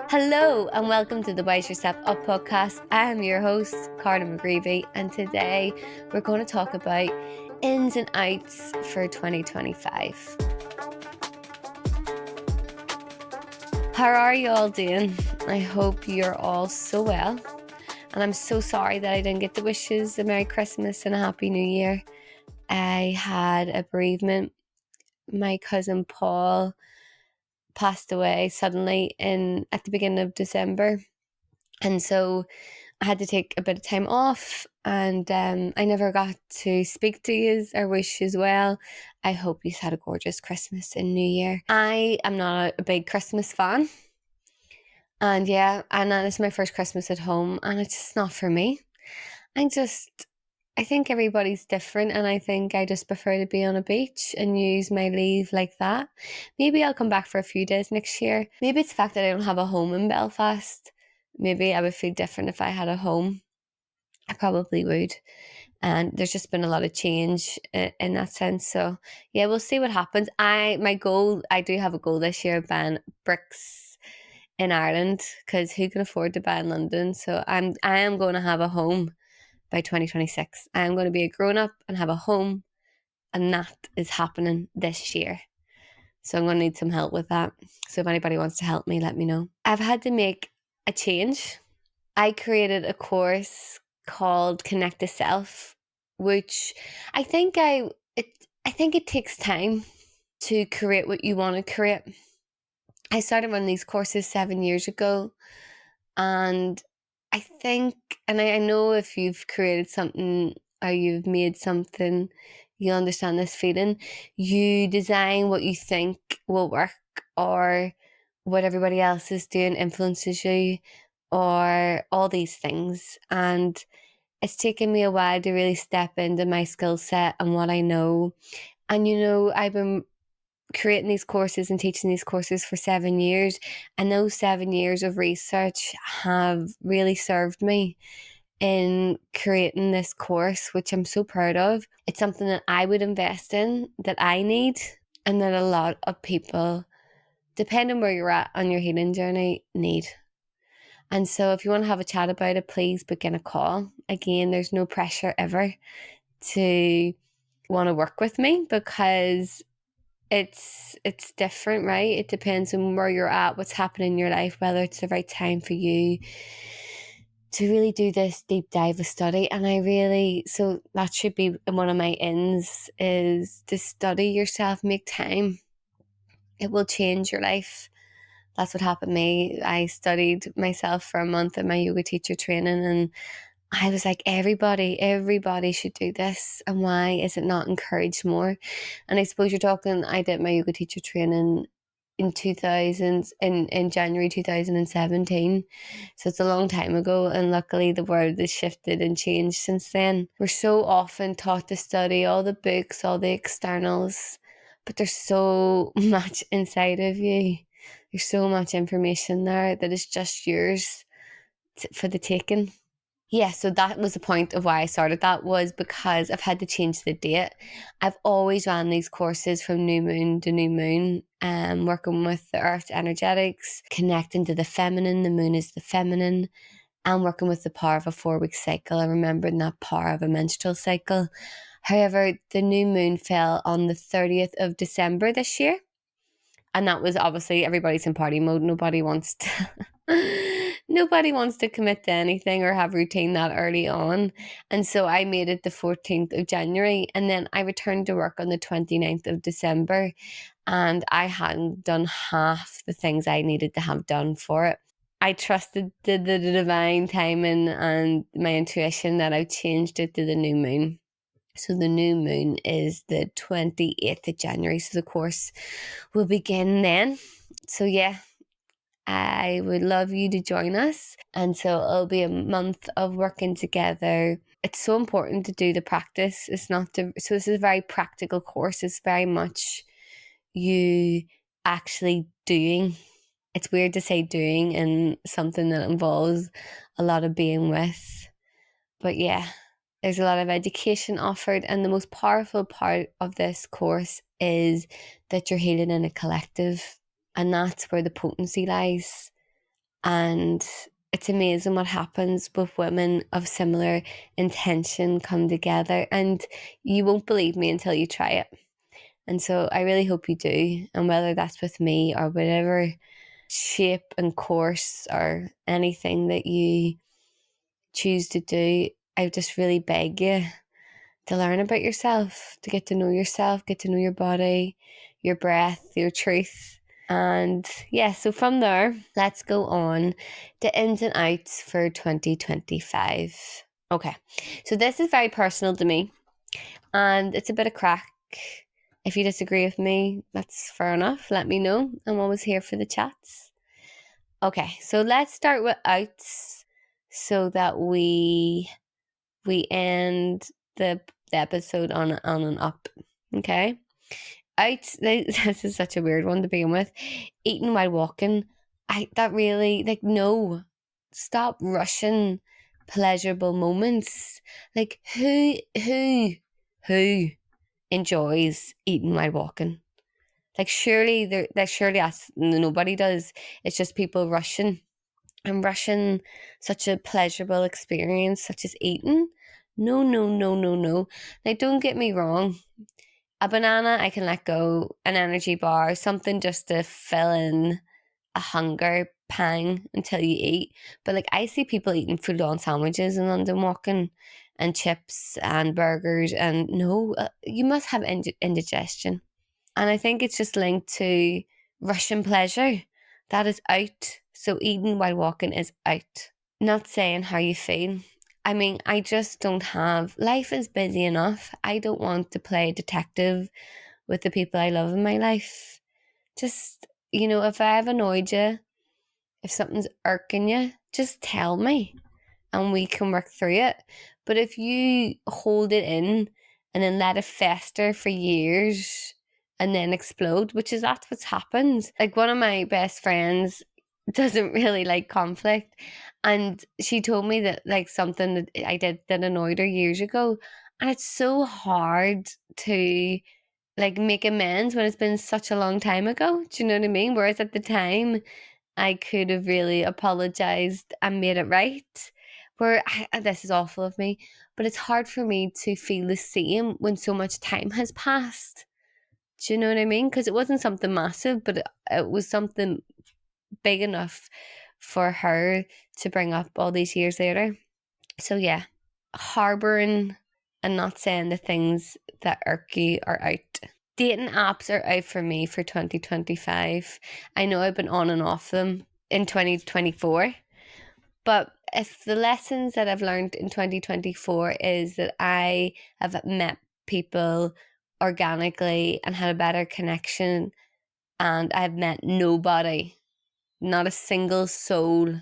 Hello and welcome to the Wise Yourself Up podcast. I am your host, Carla McGreevy, and today we're going to talk about ins and outs for 2025. How are you all doing? I hope you're all so well. And I'm so sorry that I didn't get the wishes, a Merry Christmas and a Happy New Year. I had a bereavement. My cousin Paul passed away suddenly at the beginning of December. And so I had to take a bit of time off, and I never got to speak to you or wish you as well. I hope you had a gorgeous Christmas and New Year. I am not a big Christmas fan. And it's my first Christmas at home, and it's just not for me. I think everybody's different, and I think I just prefer to be on a beach and use my leave like that. Maybe I'll come back for a few days next year. Maybe it's the fact that I don't have a home in Belfast. Maybe I would feel different if I had a home. I probably would. And there's just been a lot of change in that sense. So yeah, we'll see what happens. I do have a goal this year of buying bricks in Ireland, because who can afford to buy in London? So I am going to have a home by 2026. I am going to be a grown up and have a home, and that is happening this year. So I'm going to need some help with that. So if anybody wants to help me, let me know. I've had to make a change. I created a course called Connect to Self, which I think it takes time to create what you want to create. I started running these courses 7 years ago, and I think, and I know if you've created something or you've made something, you'll understand this feeling. You design what you think will work, or what everybody else is doing influences you, or all these things. And it's taken me a while to really step into my skill set and what I know. And I've been creating these courses and teaching these courses for 7 years, and those 7 years of research have really served me in creating this course, which I'm so proud of. It's something that I would invest in, that I need, and that a lot of people, depending where you're at on your healing journey, need. And so if you want to have a chat about it, please book in a call. Again, there's no pressure ever to want to work with me, because it's different, right? It depends on where you're at, what's happening in your life, whether it's the right time for you to really do this deep dive of study. And so that should be one of my ends, is to study yourself, make time. It will change your life. That's what happened to me. I studied myself for a month in my yoga teacher training, and I was like, everybody should do this. And why is it not encouraged more? And I suppose I did my yoga teacher training in January 2017. So it's a long time ago. And luckily the world has shifted and changed since then. We're so often taught to study all the books, all the externals, but there's so much inside of you. There's so much information there that is just yours for the taking. Yeah, so that was the point of why I started. That was because I've had to change the date. I've always ran these courses from new moon to new moon, working with the earth energetics, connecting to the feminine. The moon is the feminine, and working with the power of a 4-week cycle and remembering that power of a menstrual cycle. However, the new moon fell on the 30th of December this year. And that was obviously, everybody's in party mode. Nobody wants to commit to anything or have routine that early on. And so I made it the 14th of January, and then I returned to work on the 29th of December, and I hadn't done half the things I needed to have done for it. I trusted the divine timing and my intuition that I've changed it to the new moon. So the new moon is the 28th of January. So the course will begin then. So yeah, I would love you to join us. And so it'll be a month of working together. It's so important to do the practice. So this is a very practical course. It's very much you actually doing. It's weird to say doing in something that involves a lot of being with. But yeah, there's a lot of education offered, and the most powerful part of this course is that you're healing in a collective, and that's where the potency lies. And it's amazing what happens with women of similar intention come together. And you won't believe me until you try it. And so I really hope you do. And whether that's with me or whatever shape and course or anything that you choose to do, I just really beg you to learn about yourself, to get to know yourself, get to know your body, your breath, your truth. And yeah, so from there, let's go on to ins and outs for 2025. Okay, so this is very personal to me and it's a bit of crack. If you disagree with me, that's fair enough. Let me know. I'm always here for the chats. Okay, so let's start with outs so that we end the episode on an up. Okay. Outs. This is such a weird one to begin with. Eating while walking. That really, like, no. Stop rushing pleasurable moments. Like, who enjoys eating while walking? Like, surely surely nobody does. It's just people rushing and rushing such a pleasurable experience, such as eating. No, no, no, no, no. Now, don't get me wrong. A banana, I can let go. An energy bar, something just to fill in a hunger pang until you eat. But like, I see people eating full on sandwiches in London walking, and chips and burgers, and no, you must have indigestion. And I think it's just linked to Russian pleasure. That is out. So eating while walking is out. Not saying how you feel. I mean, I just don't have, life is busy enough. I don't want to play detective with the people I love in my life. Just, if I have annoyed you, if something's irking you, just tell me and we can work through it. But if you hold it in and then let it fester for years and then explode, that's what's happened. Like, one of my best friends doesn't really like conflict, and she told me that, like, something that I did that annoyed her years ago, and it's so hard to, like, make amends when it's been such a long time ago. Do you know what I mean? Whereas at the time I could have really apologized and made it right. This is awful of me, but it's hard for me to feel the same when so much time has passed. Do you know what I mean? Because it wasn't something massive, but it was something big enough for her to bring up all these years later. So yeah, harboring and not saying the things that irk you are out. Dating apps are out for me for 2025. I know I've been on and off them in 2024, but if the lessons that I've learned in 2024 is that I have met people organically and had a better connection, and I've met nobody, not a single soul.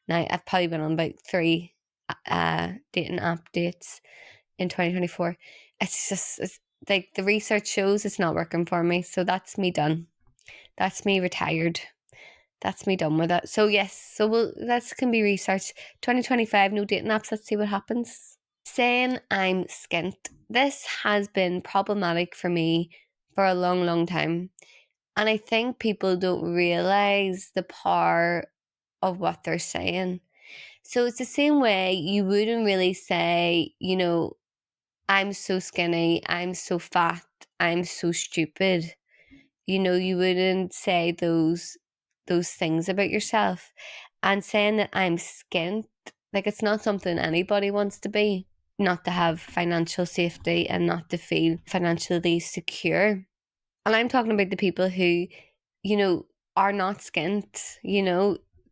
Now, I've probably been on about 3 dating app dates in 2024. It's like the research shows it's not working for me. So that's me done. That's me retired. That's me done with it. So yes, that can be researched. 2025, no dating apps. Let's see what happens. Saying I'm skint. This has been problematic for me for a long, long time. And I think people don't realize the power of what they're saying. So it's the same way you wouldn't really say, I'm so skinny, I'm so fat, I'm so stupid. You wouldn't say those things about yourself. And saying that I'm skint, like, it's not something anybody wants to be, not to have financial safety and not to feel financially secure. And I'm talking about the people who, are not skint,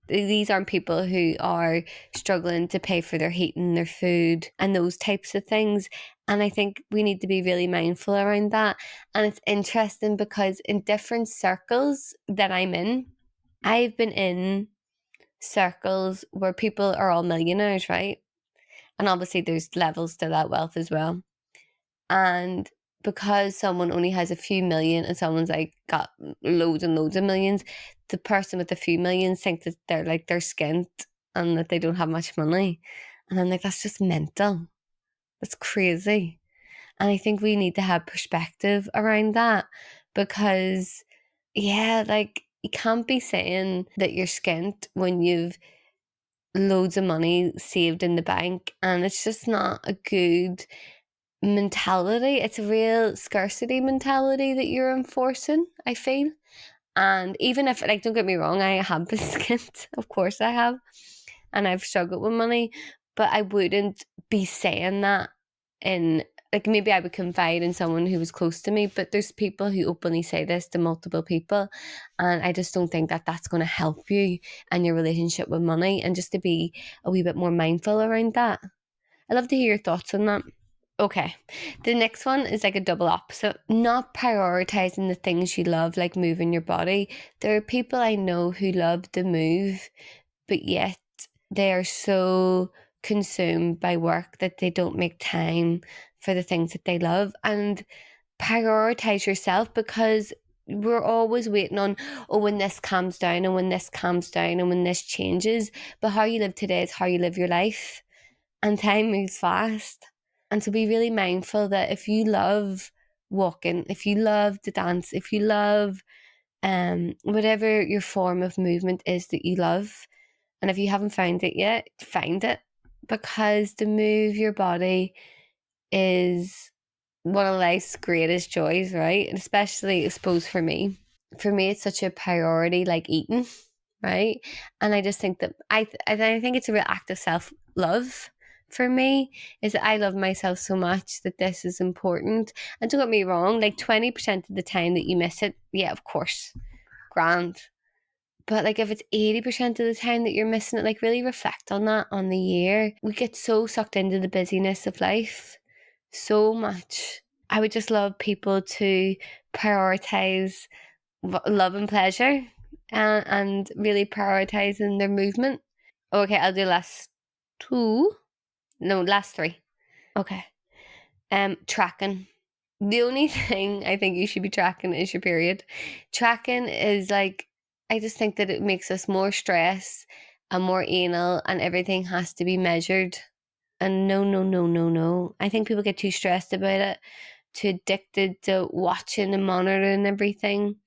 these aren't people who are struggling to pay for their heating, their food, and those types of things. And I think we need to be really mindful around that. And it's interesting because in different circles that I'm in, I've been in circles where people are all millionaires, right? And obviously there's levels to that wealth as well. And because someone only has a few million and someone's like got loads and loads of millions, the person with a few millions think that they're skint and that they don't have much money. And I'm like, that's just mental. That's crazy. And I think we need to have perspective around that because, yeah, like, you can't be saying that you're skint when you've loads of money saved in the bank, and it's just not a good mentality. It's a real scarcity mentality that you're enforcing, I feel. And even if, like, don't get me wrong, I have been skint, of course I have, and I've struggled with money, but I wouldn't be saying that in, like, maybe I would confide in someone who was close to me, but there's people who openly say this to multiple people, and I just don't think that that's going to help you and your relationship with money, and just to be a wee bit more mindful around that. I'd love to hear your thoughts on that. Okay, the next one is like a double opposite. Not prioritizing the things you love, like moving your body. There are people I know who love to move, but yet they are so consumed by work that they don't make time for the things that they love. And prioritize yourself, because we're always waiting on, oh, when this calms down and when this calms down and when this changes. But how you live today is how you live your life, and time moves fast. And so be really mindful that if you love walking, if you love to dance, if you love whatever your form of movement is that you love, and if you haven't found it yet, find it, because to move your body is one of life's greatest joys, right? And especially, I suppose, for me. For me, it's such a priority, like eating, right? And I just think that I think it's a real act of self-love for me, is that I love myself so much that this is important. And don't get me wrong, like 20% of the time that you miss it, yeah, of course, grand. But like if it's 80% of the time that you're missing it, like really reflect on that on the year. We get so sucked into the busyness of life so much. I would just love people to prioritize love and pleasure, and really prioritizing their movement. Okay, I'll do last two. No, last three. Okay. Tracking. The only thing I think you should be tracking is your period. Tracking is like, I just think that it makes us more stressed and more anal, and everything has to be measured. And no, no, no, no, no. I think people get too stressed about it, too addicted to watching and monitoring everything.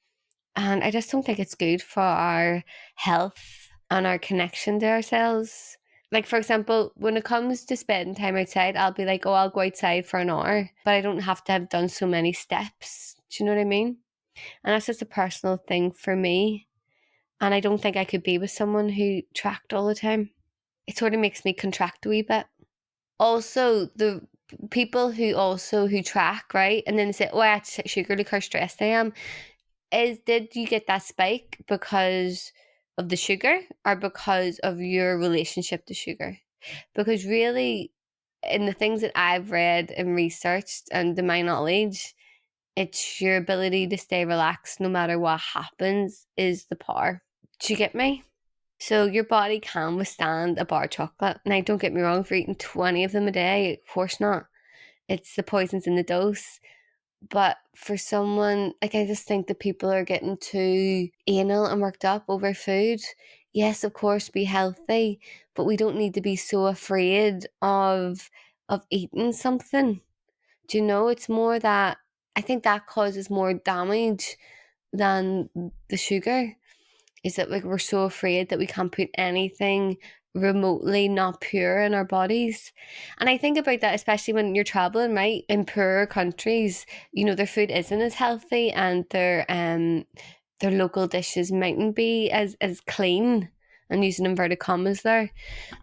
And I just don't think it's good for our health and our connection to ourselves. Like, for example, when it comes to spending time outside, I'll be like, oh, I'll go outside for an hour, but I don't have to have done so many steps. Do you know what I mean? And that's just a personal thing for me. And I don't think I could be with someone who tracked all the time. It sort of makes me contract a wee bit. Also, the people who track, right? And then they say, oh, I had sugar, look how stressed I am. Did you get that spike because of the sugar or because of your relationship to sugar? Because really, in the things that I've read and researched and to my knowledge, it's your ability to stay relaxed no matter what happens is the power. Do you get me? So your body can withstand a bar of chocolate. Now, don't get me wrong, if you're eating 20 of them a day, of course not. It's the poisons in the dose. But for someone, like, I just think that people are getting too anal and worked up over food. Yes, of course, be healthy, but we don't need to be so afraid of eating something. Do you know? It's more that I think that causes more damage than the sugar. Is that, like, we're so afraid that we can't put anything remotely not pure in our bodies. And I think about that, especially when you're traveling, right? In poorer countries, you know, their food isn't as healthy, and their local dishes mightn't be as clean. And using inverted commas there.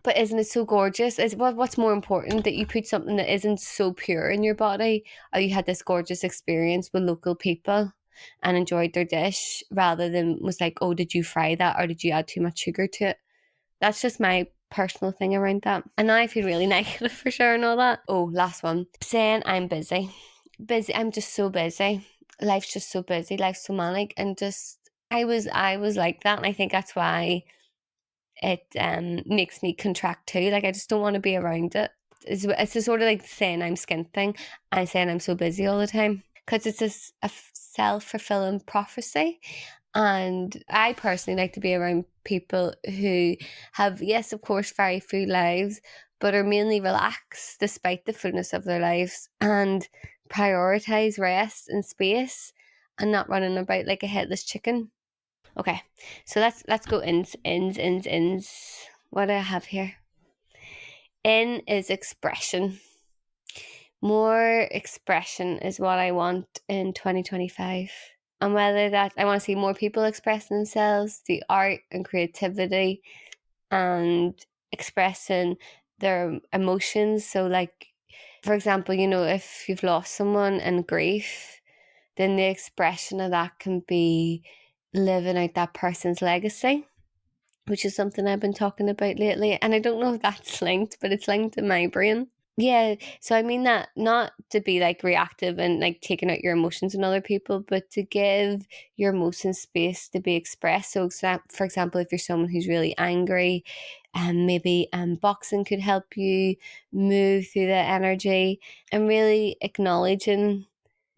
But isn't it so gorgeous? What's more important, that you put something that isn't so pure in your body, or you had this gorgeous experience with local people and enjoyed their dish, rather than was like, oh, did you fry that or did you add too much sugar to it? That's just my personal thing around that. And now I feel really negative for sharing all that. Oh, last one. Saying I'm busy. Busy. I'm just so busy. Life's just so busy. Life's so manic. And just I was like that, and I think that's why it makes me contract too. Like, I just don't want to be around it. It's a sort of like saying I'm skint thing. I'm saying I'm so busy all the time, because it's a self-fulfilling prophecy. And I personally like to be around people who have, yes, of course, very full lives, but are mainly relaxed despite the fullness of their lives, and prioritize rest and space, and not running about like a headless chicken. Okay, so let's go ins. What do I have here? In is expression. More expression is what I want in 2025. And whether that, I want to see more people expressing themselves, the art and creativity, and expressing their emotions. So, like, for example, if you've lost someone in grief, then the expression of that can be living out that person's legacy, which is something I've been talking about lately. And I don't know if that's linked, but it's linked in my brain. Yeah, so I mean that not to be like reactive and like taking out your emotions on other people, but to give your emotions space to be expressed. So, for example, if you're someone who's really angry, maybe boxing could help you move through that energy and really acknowledging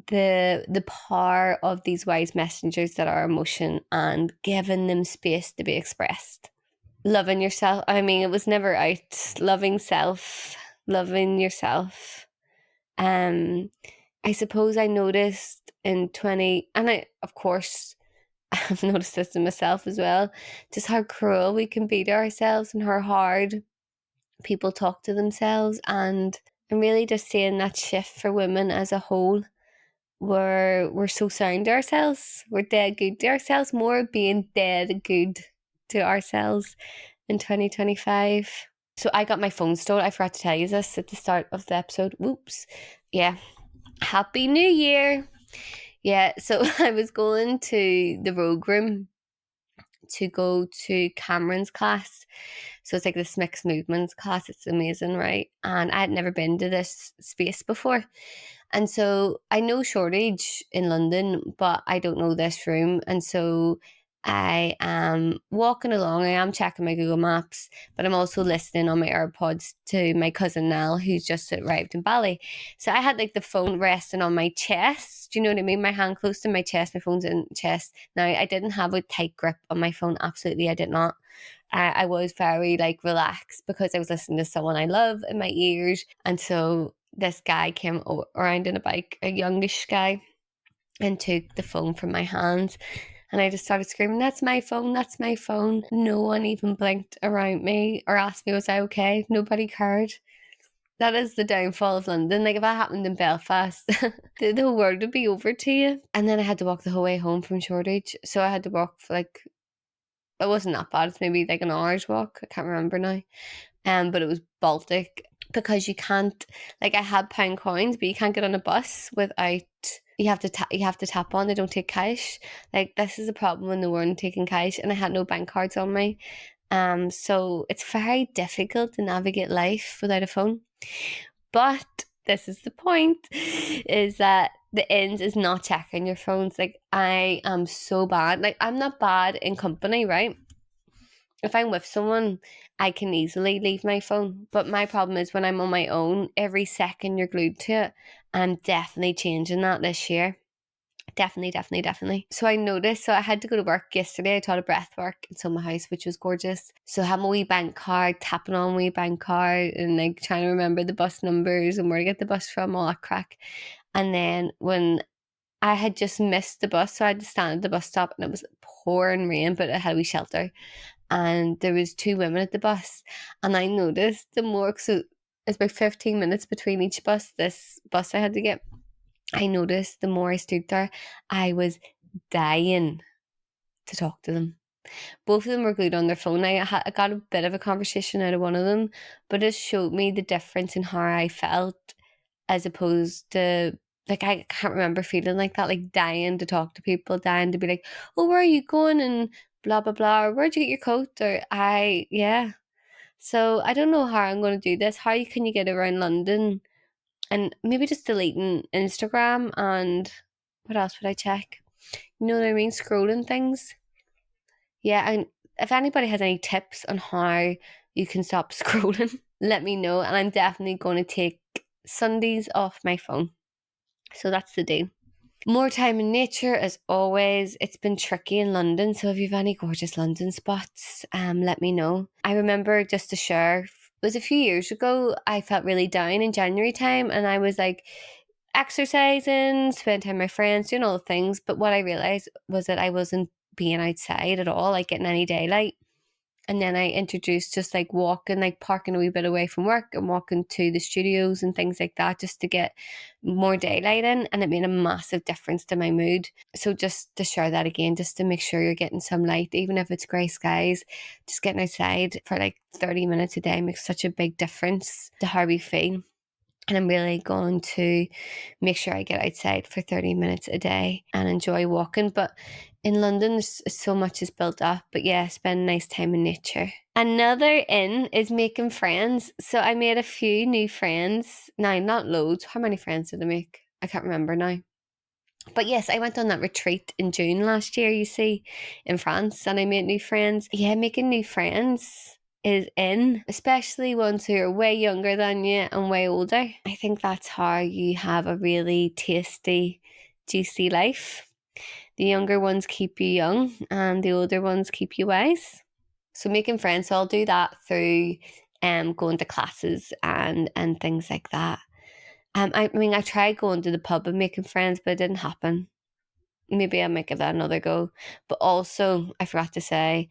the power of these wise messengers that are emotion and giving them space to be expressed. Loving yourself. I mean, it was never out. Loving yourself. I suppose I noticed in 20, and I, of course, I've noticed this in myself as well, just how cruel we can be to ourselves and how hard people talk to themselves. And I'm really just seeing that shift for women as a whole. We're so sound to ourselves. We're dead good to ourselves. More being dead good to ourselves in 2025. So I got my phone stolen. I forgot to tell you this at the start of the episode. Whoops. Yeah. Happy New Year. Yeah. So I was going to the Rogue Room to go to Cameron's class. So it's like this mixed movements class. It's amazing, right? And I had never been to this space before. And so I know Shortage in London, but I don't know this room. And so I am walking along, I am checking my Google Maps, but I'm also listening on my AirPods to my cousin Nell, who's just arrived in Bali. So I had like the phone resting on my chest. Do you know what I mean? My hand close to my chest, my phone's in chest. Now, I didn't have a tight grip on my phone. Absolutely, I did not. I was very like relaxed because I was listening to someone I love in my ears. And so this guy came around in a bike, a youngish guy, and took the phone from my hands. And I just started screaming, "That's my phone, that's my phone." No one even blinked around me or asked me, was I okay? Nobody cared. That is the downfall of London. Like, if that happened in Belfast, the whole world would be over to you. And then I had to walk the whole way home from Shoreditch. So I had to walk for like, it wasn't that bad. It's maybe like an hour's walk. I can't remember now. But it was Baltic because you can't, like, I had pound coins, but you can't get on a bus without, you have to tap on. They don't take cash. Like, this is a problem when they weren't taking cash, and I had no bank cards on me. So it's very difficult to navigate life without a phone. But this is the point, is that the ends is not checking your phones. Like, I am so bad. Like, I'm not bad in company, right? If I'm with someone, I can easily leave my phone. But my problem is when I'm on my own, every second you're glued to it. I'm definitely changing that this year. Definitely. So I noticed, so I had to go to work yesterday. I taught a breath work in Summer House, which was gorgeous. So I had my wee bank card, tapping on my wee bank card and like trying to remember the bus numbers and where to get the bus from, all that crack. And then when I had just missed the bus, so I had to stand at the bus stop and it was pouring rain, but it had a wee shelter. And there was two women at the bus. And I noticed the more, so it's about 15 minutes between each bus, this bus I had to get. I noticed the more I stood there, I was dying to talk to them. Both of them were glued on their phone. I got a bit of a conversation out of one of them, but it showed me the difference in how I felt as opposed to, like, I can't remember feeling like that, like dying to talk to people, dying to be like, "Oh, where are you going?" and blah, blah, blah, or "Where'd you get your coat?" Or yeah. So I don't know how I'm going to do this. How can you get around London? And maybe just deleting Instagram, and what else would I check? You know what I mean? Scrolling things. Yeah, and if anybody has any tips on how you can stop scrolling, let me know. And I'm definitely going to take Sundays off my phone. So that's the deal. More time in nature as always. It's been tricky in London, so if you've any gorgeous London spots, let me know. I remember, just to share, it was a few years ago, I felt really down in January time, and I was like exercising, spending time with my friends, doing all the things, but what I realised was that I wasn't being outside at all, like getting any daylight. And then I introduced just like walking, like parking a wee bit away from work and walking to the studios and things like that, just to get more daylight in. And it made a massive difference to my mood. So just to share that again, just to make sure you're getting some light, even if it's grey skies, just getting outside for like 30 minutes a day makes such a big difference to how we feel. And I'm really going to make sure I get outside for 30 minutes a day and enjoy walking. But in London, there's so much is built up. But yeah, spend nice time in nature. Another in is making friends. So I made a few new friends. Now, not loads. How many friends did I make? I can't remember now. But yes, I went on that retreat in June last year, you see, in France, and I made new friends. Yeah, making new friends is in, especially ones who are way younger than you and way older. I think that's how you have a really tasty, juicy life. The younger ones keep you young and the older ones keep you wise. So making friends, so I'll do that through going to classes and things like that. I mean, I tried going to the pub and making friends, but it didn't happen. Maybe I might give that another go. But also, I forgot to say,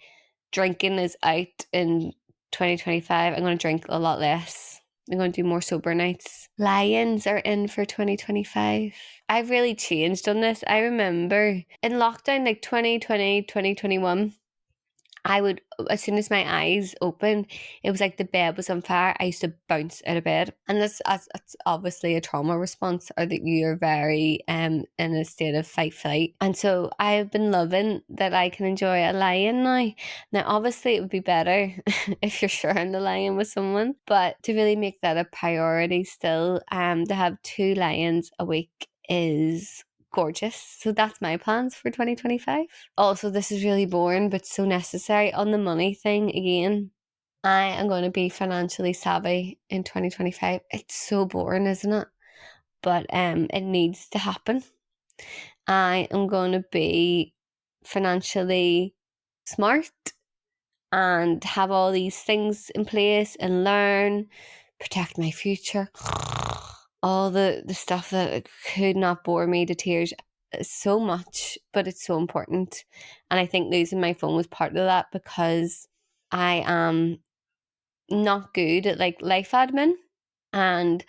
drinking is out in 2025. I'm going to drink a lot less. I'm going to do more sober nights. Lions are in for 2025. I've really changed on this. I remember in lockdown, like 2020, 2021, I would, as soon as my eyes opened, it was like the bed was on fire. I used to bounce out of bed. And that's obviously a trauma response, or that you're very in a state of fight flight. And so I've been loving that I can enjoy a lion now. Now, obviously, it would be better if you're sharing the lion with someone, but to really make that a priority still, to have 2 lions a week is gorgeous. So that's my plans for 2025. Also, this is really boring but so necessary. On the money thing again, I am going to be financially savvy in 2025. It's so boring, isn't it? But it needs to happen. I am going to be financially smart and have all these things in place and learn, protect my future. All the stuff that could not bore me to tears so much, but it's so important. And I think losing my phone was part of that, because I am not good at like life admin, and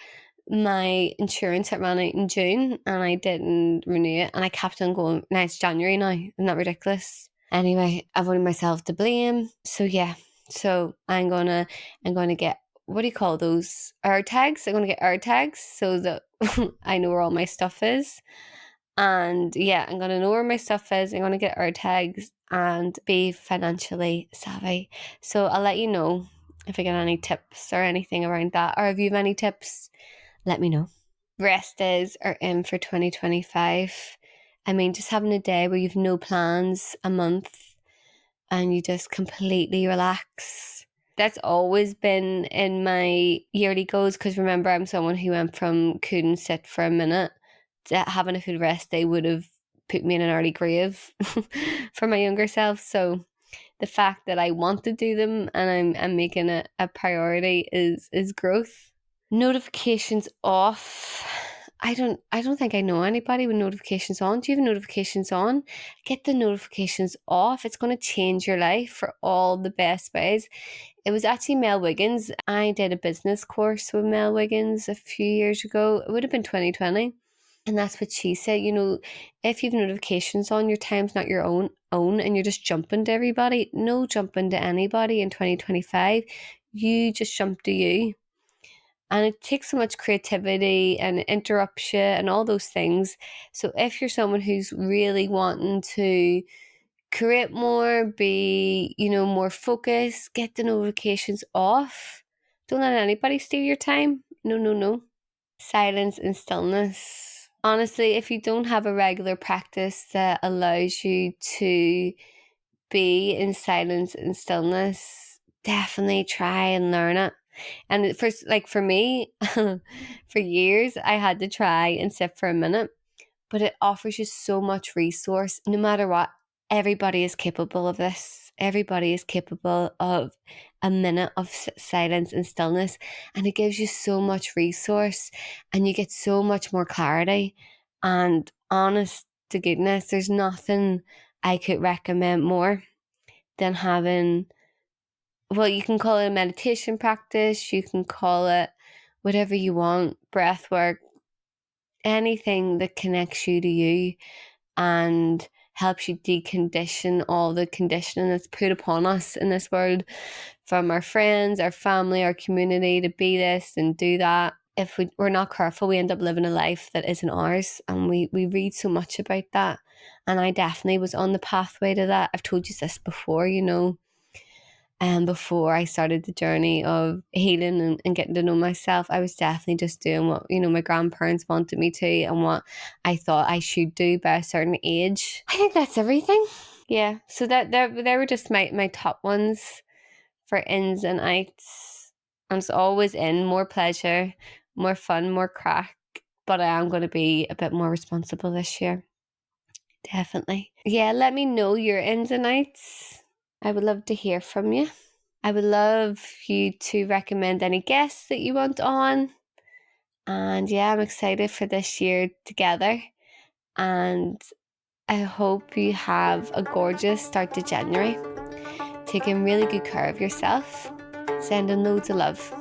my insurance had run out in June and I didn't renew it, and I kept on going. Now it's January now. Isn't that ridiculous? Anyway, I've only myself to blame. So yeah, so I'm gonna get, what do you call those, tags? I'm gonna get tags so that I know where all my stuff is. And yeah, I'm gonna know where my stuff is. I'm gonna get tags and be financially savvy. So I'll let you know if I get any tips or anything around that, or if you have any tips, let me know. Rest days are in for 2025. I mean, just having a day where you've no plans, a month, and you just completely relax. That's always been in my yearly goals, because remember, I'm someone who went from couldn't sit for a minute to having a full rest day would have put me in an early grave for my younger self. So the fact that I want to do them and I'm making it a priority is growth. Notifications off. I don't think I know anybody with notifications on. Do you have notifications on? Get the notifications off. It's going to change your life for all the best ways. It was actually Mel Wiggins. I did a business course with Mel Wiggins a few years ago. It would have been 2020. And that's what she said. You know, if you have notifications on, your time's not your own, and you're just jumping to everybody. No jumping to anybody in 2025. You just jump to you. And it takes so much creativity and interrupts you and all those things. So if you're someone who's really wanting to create more, be, more focused, get the notifications off. Don't let anybody steal your time. No, no, no. Silence and stillness. Honestly, if you don't have a regular practice that allows you to be in silence and stillness, definitely try and learn it. And for me, for years, I had to try and sit for a minute, but it offers you so much resource. No matter what, everybody is capable of this. Everybody is capable of a minute of silence and stillness, and it gives you so much resource, and you get so much more clarity. And honest to goodness, there's nothing I could recommend more than having, well, you can call it a meditation practice, you can call it whatever you want, breath work, anything that connects you to you and helps you decondition all the conditioning that's put upon us in this world from our friends, our family, our community to be this and do that. If we're not careful, we end up living a life that isn't ours, and we read so much about that. And I definitely was on the pathway to that. I've told you this before, and before I started the journey of healing and getting to know myself, I was definitely just doing what, my grandparents wanted me to and what I thought I should do by a certain age. I think that's everything. Yeah. So that they were just my top ones for ins and outs. And it's always in more pleasure, more fun, more crack. But I am going to be a bit more responsible this year. Definitely. Yeah, let me know your ins and outs. I would love to hear from you. I would love you to recommend any guests that you want on. And yeah, I'm excited for this year together. And I hope you have a gorgeous start to January. Taking really good care of yourself. Sending loads of love.